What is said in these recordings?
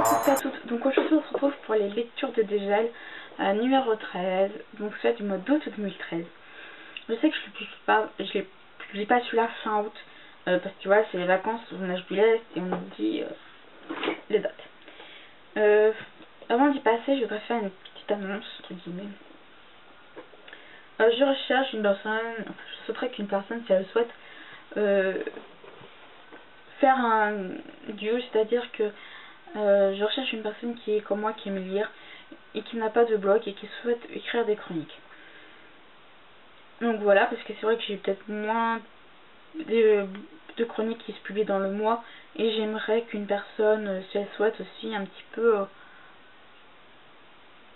toutes et à toutes. Donc aujourd'hui on se retrouve pour les lectures de dégel numéro 13, donc celle du mois d'août 2013. Je sais que je publie pas celui-là fin août, parce que tu vois c'est les vacances, on a juillet et on oublie les dates. Avant d'y passer, je voudrais faire une petite annonce, entre guillemets. Je recherche une personne, je souhaiterais qu'une personne, si elle le souhaite, faire un duo, c'est-à-dire que je recherche une personne qui est comme moi, qui aime lire et qui n'a pas de blog et qui souhaite écrire des chroniques. Donc voilà, parce que c'est vrai que j'ai peut-être moins de chroniques qui se publient dans le mois et j'aimerais qu'une personne, si elle souhaite aussi un petit peu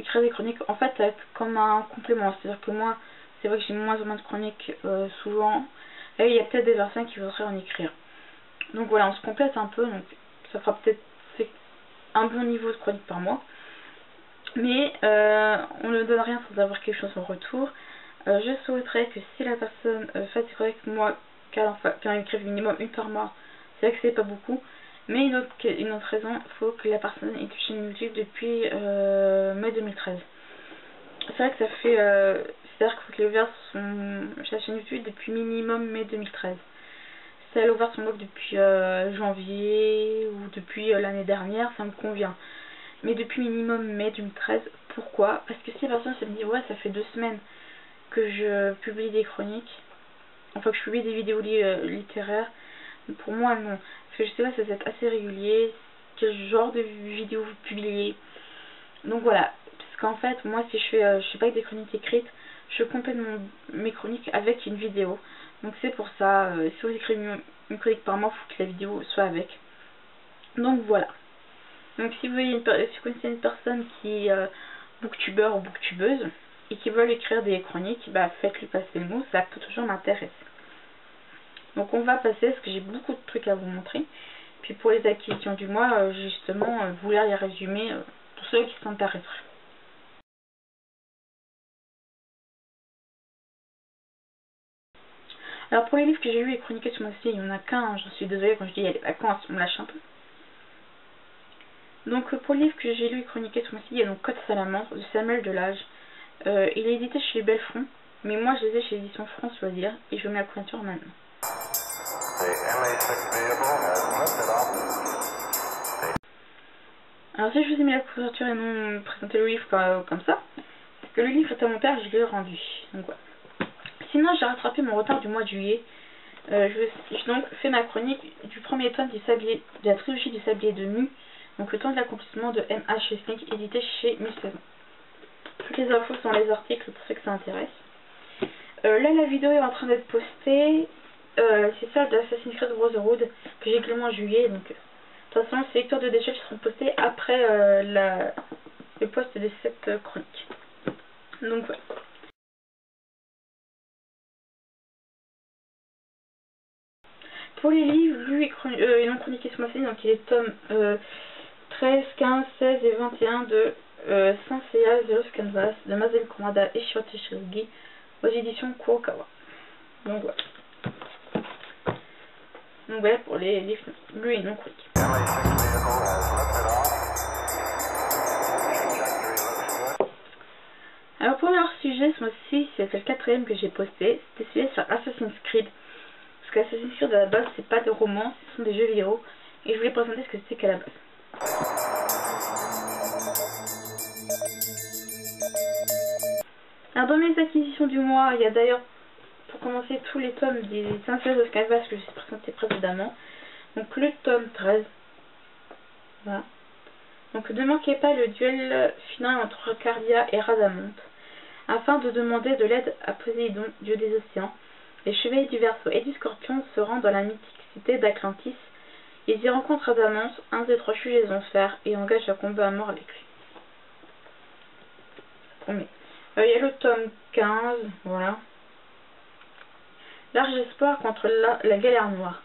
écrire des chroniques, en fait comme un complément, c'est-à-dire que moi c'est vrai que j'ai moins ou moins de chroniques souvent et il y a peut-être des personnes qui voudraient en écrire. Donc voilà, on se complète un peu, donc ça fera peut-être un bon niveau de chronique par mois. Mais on ne donne rien sans avoir quelque chose en retour. Je souhaiterais que si la personne fasse des chroniques, moi, qu'elle écrive minimum une par mois. C'est vrai que c'est pas beaucoup. Mais une autre raison, il faut que la personne ait une chaîne YouTube depuis mai 2013. C'est vrai que ça fait... c'est-à-dire qu'il faut qu'elle ait ouvert sa chaîne YouTube depuis minimum mai 2013. Si elle a ouvert son blog depuis janvier ou depuis l'année dernière, ça me convient. Mais depuis minimum mai 2013, pourquoi? Parce que si la personne se me dit ouais ça fait 2 semaines que je publie des chroniques, enfin que je publie des vidéos littéraires, pour moi non. Parce que je sais pas si vous êtes assez régulier, quel genre de vidéos vous publiez. Donc voilà, parce qu'en fait moi si je fais pas des chroniques écrites, je complète mes chroniques avec une vidéo. Donc c'est pour ça, si vous écrivez une chronique par mois, il faut que la vidéo soit avec. Donc voilà. Donc si vous connaissez une personne qui est booktubeur ou booktubeuse et qui veut écrire des chroniques, bah faites-lui passer le mot, ça peut toujours m'intéresser. Donc on va passer parce que j'ai beaucoup de trucs à vous montrer. Puis pour les acquisitions du mois, justement, vous lire les résumés pour ceux qui s'intéresseraient. Alors pour les livres que j'ai eu et chroniqués ce mois-ci, il n'y en a qu'un, j'en suis désolée quand je dis il y a les vacances, on me lâche un peu. Donc pour le livre que j'ai lu et chroniqué ce mois-ci, il y a donc Code Salamandre de Samuel Delage. Il est édité chez Belfond, mais moi je les ai chez l'édition France Loisirs et je mets la couverture maintenant. Alors si je vous ai mis la couverture et non présenter le livre comme ça, parce que le livre est à mon père, je l'ai rendu. Donc voilà. Sinon j'ai rattrapé mon retard du mois de juillet. J'ai donc fait ma chronique du premier tome de la trilogie du Sablier de Nu, donc le temps de l'accomplissement de M.H. Smith, édité chez Mille Saisons. Toutes les infos sont dans les articles pour ceux que ça intéresse. Là la vidéo est en train d'être postée. C'est celle de Assassin's Creed Brotherhood que j'ai également en juillet. Donc de toute façon ces lectures de dégel seront postées après le post de cette chronique. Donc voilà. Pour les livres lus et non chroniqués ce mois-ci, donc il y a les tomes 13, 15, 16 et 21 de Saint-Seiya Zero Canvas de Mazen Kurumada et Shirota Shiragi aux éditions Kurokawa. Donc voilà. Donc voilà pour les livres lus et non chroniqués. Alors pour leur sujet ce mois-ci, c'était le 4e que j'ai posté, c'était celui sur Assassin's Creed. Parce que Assassin's Creed à la base c'est pas de romans, ce sont des jeux vidéo et je voulais présenter ce que c'était qu'à la base. Alors dans mes acquisitions du mois, il y a d'ailleurs pour commencer tous les tomes des 5 de Canvas que je vous ai présenté précédemment. Donc le tome 13. Voilà. Donc ne manquez pas le duel final entre Cardia et Rhadamante. Afin de demander de l'aide à Poséidon, dieu des océans, les chevaliers du Verseau et du Scorpion se rendent dans la mythique cité d'Atlantis. Ils y rencontrent Rhadamante, un des 3 juges des enfers, et engagent un combat à mort avec lui. Il y a le tome 15, voilà. Large espoir contre la galère noire.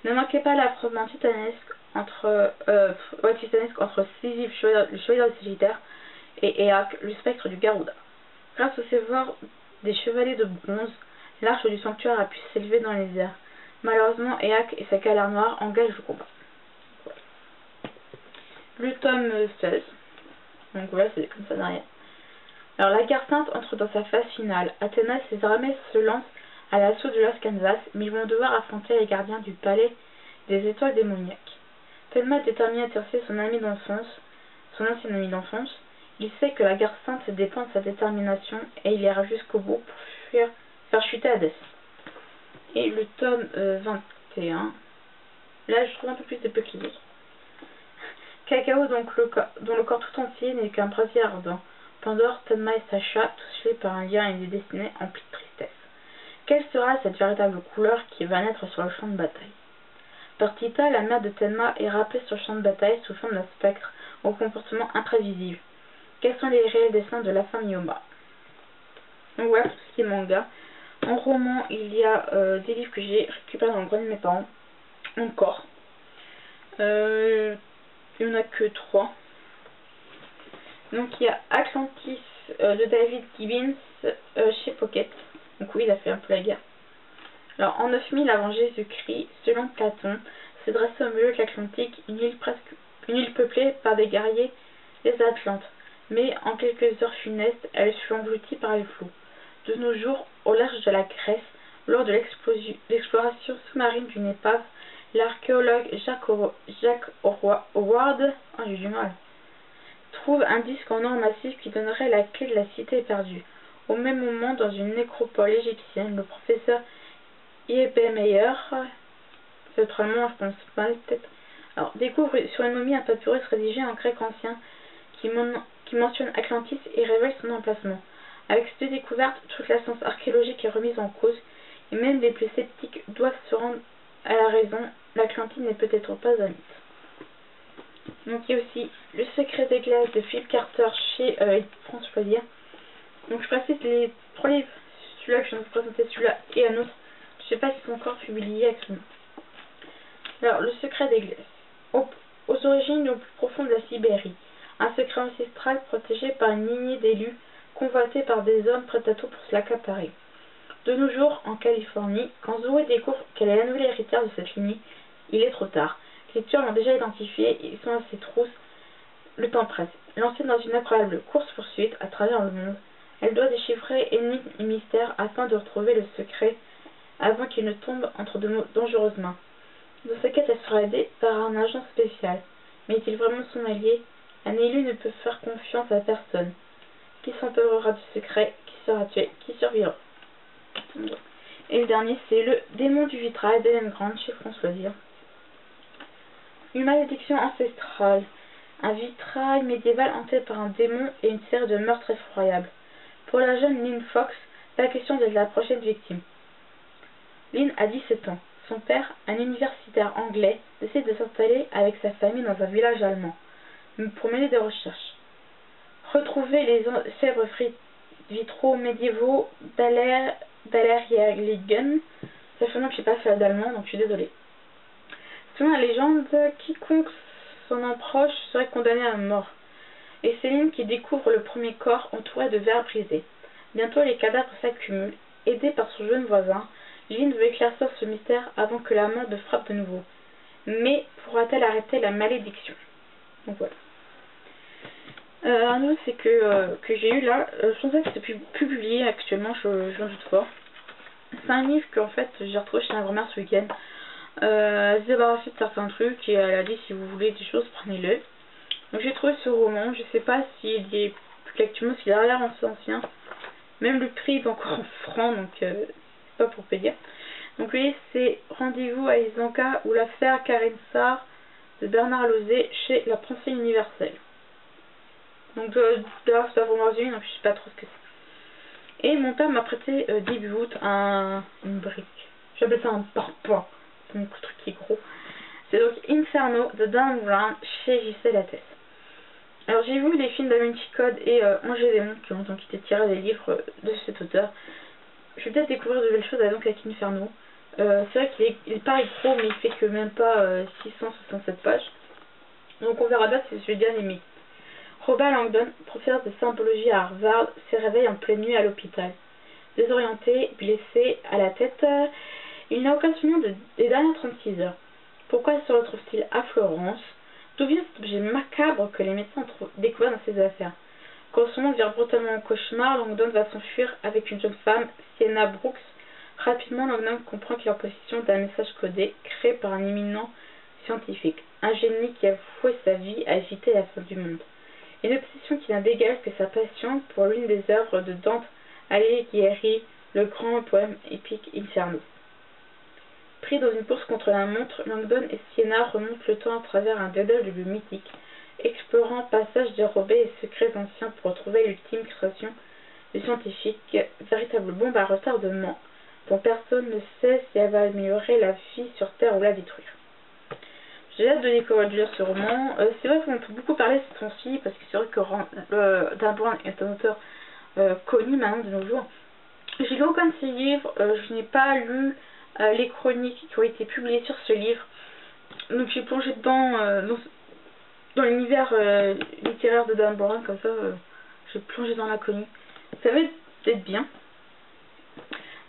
Ne manquez pas l'affrontement titanesque entre Sisyphe, le chevalier de Sagittaire, et Éaque, le spectre du Garuda. Grâce au savoir des chevaliers de bronze, l'arche du sanctuaire a pu s'élever dans les airs. Malheureusement, Éaque et sa galère noire engagent le combat. le tome 16. Donc voilà, c'est comme ça derrière. Alors la guerre sainte entre dans sa phase finale. Athéna et ses armées se lancent à l'assaut de l'Arkansas, mais ils vont devoir affronter les gardiens du palais des étoiles démoniaques. Thelma est déterminée à terrasser son ancien ami d'enfance. Il sait que la guerre sainte dépend de sa détermination et il ira jusqu'au bout pour faire chuter Hadès. Et le tome 21, là je trouve un peu plus de boucliers. Cacao, dont le corps tout entier n'est qu'un brasier ardent. Pandore, Thelma et Sacha, touchés par un lien et des destinées emplies de tristesse. Quelle sera cette véritable couleur qui va naître sur le champ de bataille? Partita, la mère de Thelma, est rappelée sur le champ de bataille sous forme d'un spectre au comportement imprévisible. Quels sont les réels destins de la femme Yoma? Donc voilà tout ce qui est manga. En roman, il y a des livres que j'ai récupérés dans le grenier de mes parents. Encore. Il n'y en a que 3. Donc il y a Atlantis de David Gibbons chez Pocket. Donc oui, il a fait un peu la guerre. Alors en 9000 avant Jésus-Christ, selon Platon, se dressait au milieu de l'Atlantique une île peuplée par des guerriers, les Atlantes. Mais en quelques heures funestes, elle fut engloutie par les flots. De nos jours, au large de la Grèce, lors de l'exploration sous-marine d'une épave, l'archéologue Jack Howard trouve un disque en or massif qui donnerait la clé de la cité perdue. Au même moment, dans une nécropole égyptienne, le professeur Ibn Meyer, c'est autrement, je pense mal peut-être, alors découvre sur une momie un papyrus rédigé en grec ancien qui mentionne Atlantis et révèle son emplacement. Avec cette découverte, toute la science archéologique est remise en cause, et même les plus sceptiques doivent se rendre à la raison. L'Atlantide n'est peut-être pas un mythe. Donc il y a aussi Le secret des glaces de Philip Carter chez France Loisirs. Donc je précise les 3 livres, celui-là que je viens de vous présenter, celui-là et un autre. Je ne sais pas s'ils sont encore publiés actuellement. Alors, Le secret des glaces. Aux origines au plus profond de la Sibérie, un secret ancestral protégé par une lignée d'élus convoités par des hommes prêts à tout pour se l'accaparer. De nos jours, en Californie, quand Zoé découvre qu'elle est la nouvelle héritière de cette lignée, il est trop tard. Les tueurs l'ont déjà identifié et ils sont à ses trousses. Le temps presse. Lancée dans une incroyable course-poursuite à travers le monde, elle doit déchiffrer énigmes et mystères afin de retrouver le secret avant qu'il ne tombe entre de dangereuses mains. Dans sa quête, elle sera aidée par un agent spécial. Mais est-il vraiment son allié? Un élu ne peut faire confiance à personne. Qui s'emparera du secret? Qui sera tué? Qui survivra? Et le dernier, c'est Le démon du vitrail d'Hélène Grant chez France Loisirs. Une malédiction ancestrale. Un vitrail médiéval hanté par un démon et une série de meurtres effroyables. Pour la jeune Lynn Fox, pas question d'être la prochaine victime. Lynn a 17 ans. Son père, un universitaire anglais, décide de s'installer avec sa famille dans un village allemand pour mener des recherches. Retrouver les célèbres vitraux médiévaux d'Allerjärligen. Ça fait longtemps que je n'ai pas fait d'allemand, donc je suis désolée. Selon la légende, quiconque s'en approche serait condamné à mort. Et c'est Lynn qui découvre le premier corps entouré de verres brisés. Bientôt, les cadavres s'accumulent. Aidée par son jeune voisin, Lynn veut éclaircir ce mystère avant que la mort ne frappe de nouveau. Mais pourra-t-elle arrêter la malédiction? Donc voilà. Un autre, c'est que j'ai eu là, je pensais que c'était plus publié actuellement, j'en doute fort. C'est un livre qu'en fait j'ai retrouvé chez la grand-mère ce week-end. Elle s'est débarrassée de certains trucs et elle a dit si vous voulez des choses, prenez-le. Donc j'ai trouvé ce roman, je sais pas s'il est plus actuellement, s'il est arrière ancien. Même le prix est encore en francs, donc c'est pas pour payer. Donc oui, c'est Rendez-vous à Isanka ou l'affaire Karine Sarr de Bernard Lozé chez La Pensée Universelle. Donc d'ailleurs c'est pas vraiment résumé, donc je sais pas trop ce que c'est. Et mon père m'a prêté début août une brique. J'appelle ça un parpaing. C'est un truc qui est gros. C'est donc Inferno de Dan Brown chez J.C. Lattès. Alors j'ai vu les films Da Vinci Code et Ange et Démon qui ont donc été tirés des livres de cet auteur. Je vais peut-être découvrir de belles choses avec Inferno. C'est vrai qu'il est pas gros, mais il fait que même pas 667 pages. Donc on verra bien si je vais bien aimer. Robert Langdon, professeur de symbologie à Harvard, se réveille en pleine nuit à l'hôpital. Désorienté, blessé, à la tête, il n'a aucun souvenir des dernières 36 heures. Pourquoi se retrouve-t-il à Florence, D'où vient cet objet macabre que les médecins ont découvert dans ses affaires? Quand son monde vire brutalement au cauchemar, Langdon va s'enfuir avec une jeune femme, Sienna Brooks. Rapidement, Langdon comprend qu'il est en possession d'un message codé créé par un éminent scientifique, un génie qui a voué sa vie à éviter la fin du monde. Une obsession qui n'a d'égal que sa passion pour l'une des œuvres de Dante Alighieri, le grand poème épique Inferno. Pris dans une course contre la montre, Langdon et Sienna remontent le temps à travers un dédale de lieux mythiques, explorant passages dérobés et secrets anciens pour retrouver l'ultime création du scientifique, véritable bombe à retardement dont personne ne sait si elle va améliorer la vie sur Terre ou la détruire. J'ai hâte de découvrir ce roman. C'est vrai qu'on peut beaucoup parler de ce temps-ci, parce que c'est vrai que Dan Brown est un auteur connu maintenant de nos jours. J'ai lu aucun de ses livres, je n'ai pas lu les chroniques qui ont été publiées sur ce livre, donc j'ai plongé dans l'univers littéraire de Dan Brown, comme ça j'ai plongé dans l'inconnu. Ça va être bien.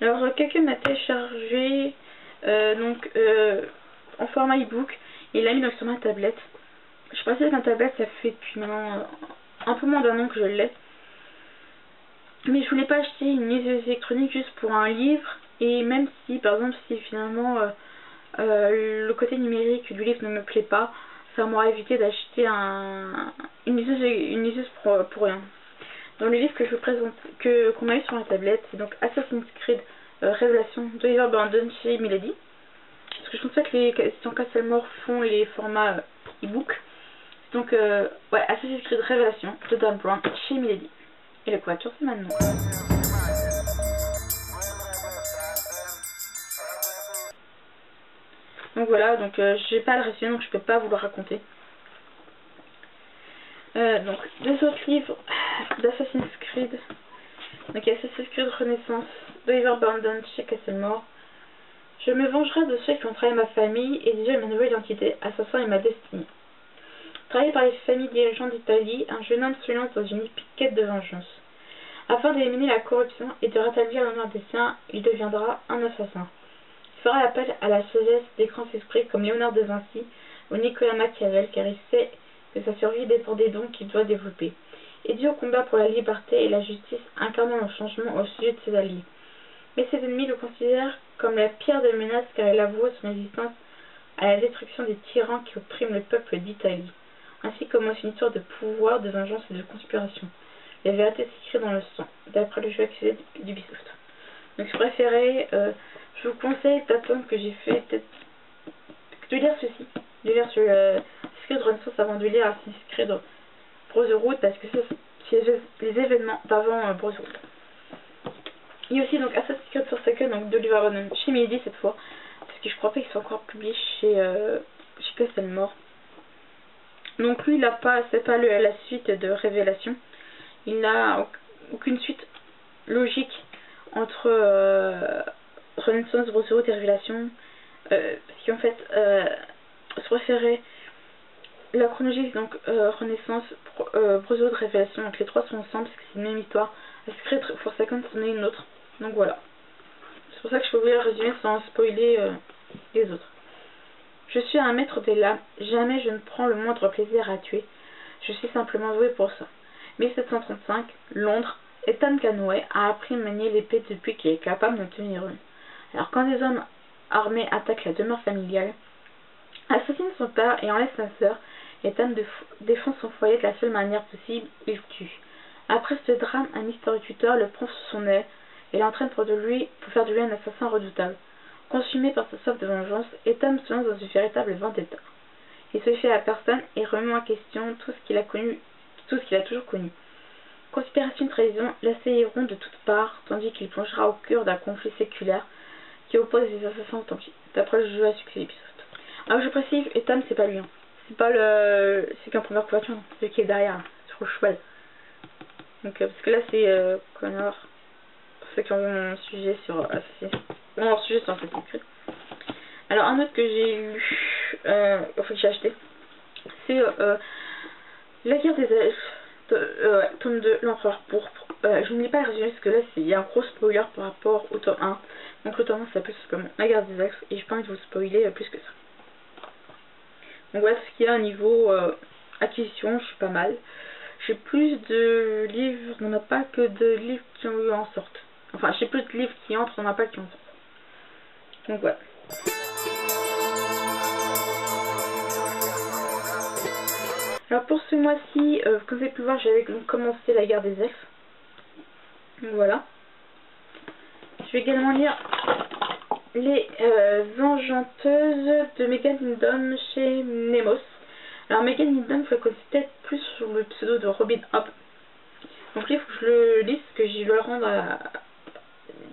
Alors quelqu'un m'a téléchargé en format e-book et il l'a mis sur ma tablette. Je pensais que ma tablette, ça fait depuis maintenant un peu moins d'un an que je l'ai. Mais je voulais pas acheter une liseuse électronique juste pour un livre, et même si par exemple si finalement le côté numérique du livre ne me plaît pas, ça m'aurait évité d'acheter une liseuse pour rien. Dans le livre que je vous présente, qu'on m'a eu sur la tablette, c'est donc Assassin's Creed Révélation d'Oliver Brandon chez Milady. Parce que je pense pas que les éditions Castlemore font les formats e-book. Donc ouais, Assassin's Creed Révélation de Dan Brown chez Milady. Et la couverture c'est maintenant. Donc voilà, donc j'ai pas le résumé, donc je peux pas vous le raconter. Donc deux autres livres d'Assassin's Creed. Donc Assassin's Creed Renaissance d'Oliver Brandon chez Castlemore. Je me vengerai de ceux qui ont trahi ma famille et déjà ma nouvelle identité, assassin et ma destinée. Trahi par les familles dirigeantes d'Italie, un jeune homme se lance dans une épique quête de vengeance. Afin d'éliminer la corruption et de rétablir l'honneur des siens, il deviendra un assassin. Il fera appel à la sagesse des grands esprits comme Léonard de Vinci ou Nicolas Machiavel, car il sait que sa survie dépend des dons qu'il doit développer. Et dit au combat pour la liberté et la justice, incarnant le changement au sujet de ses alliés. Mais ses ennemis le considèrent comme la pire des menaces, car il avoue son résistance à la destruction des tyrans qui oppriment le peuple d'Italie, ainsi commence une histoire de pouvoir, de vengeance et de conspiration. La vérité s'écrit dans le sang, d'après le jeu accusé d'Ubisoft. Donc si vous préférez, je vous conseille d'attendre que j'ai fait de lire ceci, de lire sur Assassin's Creed Renaissance avant de lire Assassin's Creed Brotherhood, parce que c'est les événements d'avant Brotherhood. Il y a aussi donc Assassin's Creed Forsaken, donc d'Oliver Brandon chez Milady cette fois, parce que je crois pas qu'il soit encore publié chez Castlemore. Donc lui, c'est pas la suite de Révélation. Il n'a aucune suite logique entre Renaissance, Brotherhood et Révélation. Parce qu'en fait, je préférais la chronologie, donc Renaissance, Brotherhood, Révélation. Donc les trois sont ensemble parce que c'est une même histoire. Assassin's Creed Forsaken, c'en est une autre. Donc voilà. C'est pour ça que je peux vous le résumer sans spoiler les autres. Je suis un maître des lames, jamais je ne prends le moindre plaisir à tuer. Je suis simplement doué pour ça. 1735, Londres, Ethan Canway a appris à manier l'épée depuis qu'il est capable d'en tenir une. Alors quand des hommes armés attaquent la demeure familiale, assassinent son père et enlèvent sa sœur, Ethan défend son foyer de la seule manière possible, il tue. Après ce drame, un mystérieux tuteur le prend sous son aile et l'entraîne pour faire de lui un assassin redoutable. Consumé par sa soif de vengeance, Ethan se lance dans une véritable vendetta. Il se fait à personne et remet en question tout ce qu'il a toujours connu. Conspiration et trahison l'assailleront de toutes parts, tandis qu'il plongera au cœur d'un conflit séculaire qui oppose les assassins authentiques, d'après le jeu à succès Ubisoft. Alors je précise, Ethan c'est pas lui, hein. C'est pas c'est qu'un première couverture, celui qui est derrière, sur le cheval. Donc parce que là c'est Connor, pour ceux qui ont vu mon sujet sur Assassin's Creed. Alors un autre que j'ai lu, que j'ai acheté, c'est La guerre des elfes, tome 2, l'empereur pourpre. Je ne lis pas le résumé parce que là il y a un gros spoiler par rapport au tome 1. Donc le tome 1 s'appelle simplement La guerre des elfes et je n'ai pas envie de vous spoiler plus que ça. Donc voilà ce qu'il y a au niveau acquisition, je suis pas mal. J'ai plus de livres, on n'a pas que de livres qui en sortent. Enfin, j'ai plus de livres qui entrent, on n'a pas qui en sortent. Donc voilà. Alors pour ce mois-ci, comme vous avez pu voir, j'avais commencé la guerre des elfes. Donc voilà. Je vais également lire les Enchanteuses de Megan Lindon chez Nemos. Alors Megan Lindon, vous la connaissez peut-être plus sur le pseudo de Robin Hobb. Donc là, il faut que je le lise, parce que je dois le rendre à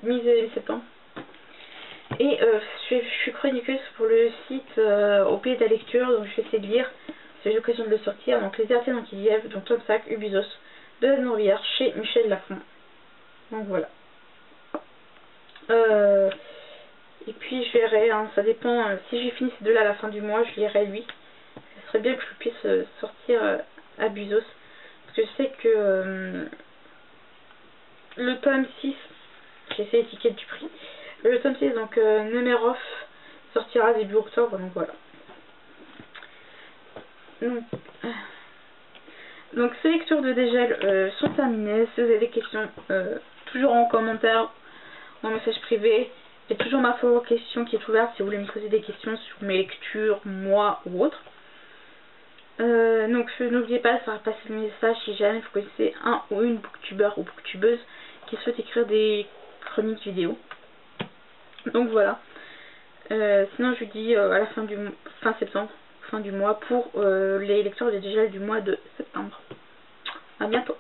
mi-septembre. Et je suis chroniqueuse pour le site Au Pays de la Lecture, donc je vais essayer de lire, si j'ai l'occasion de le sortir. Donc Les Artiens qui Kiev, donc Tom Sack, Ubizos, de la Nourrière, chez Michel Lafon. Donc voilà. Et puis je verrai, hein, ça dépend, si j'ai fini ces deux-là à la fin du mois, je lirai lui. Ce serait bien que je puisse sortir Abuzos, parce que je sais que le tome 6, j'ai fait l'étiquette du prix, le tome 6, donc Nemerov, sortira début octobre, donc voilà. Donc ces lectures de dégel sont terminées. Si vous avez des questions, toujours en commentaire, en message privé. Il y a toujours ma forum question qui est ouverte si vous voulez me poser des questions sur mes lectures, moi ou autre. Donc n'oubliez pas de faire passer le message si jamais vous connaissez un ou une booktubeur ou booktubeuse qui souhaite écrire des chroniques vidéo. Donc voilà. Sinon je vous dis à la fin septembre, fin du mois, pour les lecteurs de dégel du mois de septembre. À bientôt.